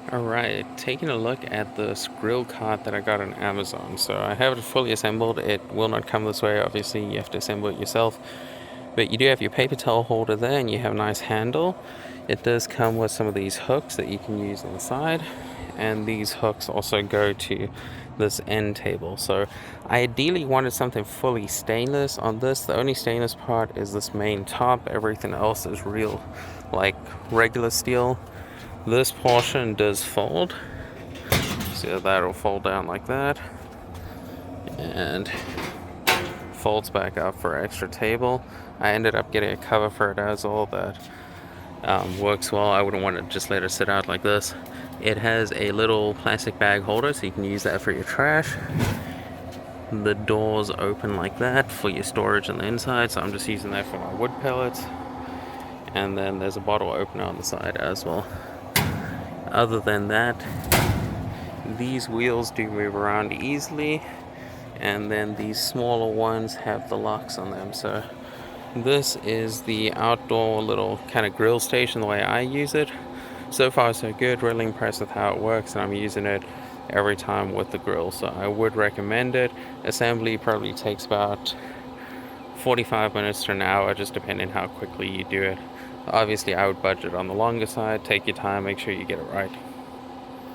Alright, taking a look at this grill cart that I got on Amazon. So I have it fully assembled. It will not come this way. Obviously, you have to assemble it yourself. But you do have your paper towel holder there, and you have a nice handle. It does come with some of these hooks that you can use inside. And these hooks also go to this end table. So I ideally wanted something fully stainless on this. The only stainless part is this main top. Everything else is real, like regular steel. This portion does fold, so that'll fold down like that and folds back up for extra table. I ended up getting a cover for it as well that works well. I wouldn't want to just let it sit out like this. It has a little plastic bag holder, so you can use that for your trash. The doors open like that for your storage on the inside, so I'm just using that for my wood pellets. And then there's a bottle opener on the side as well. Other than that, these wheels do move around easily, and then these smaller ones have the locks on them. So this is the outdoor little kind of grill station the way I use it. So far so good, really impressed with how it works, and I'm using it every time with the grill, so I would recommend it. Assembly probably takes about 45 minutes to an hour, just depending how quickly you do it. Obviously I would budget on the longer side, take your time, make sure you get it right.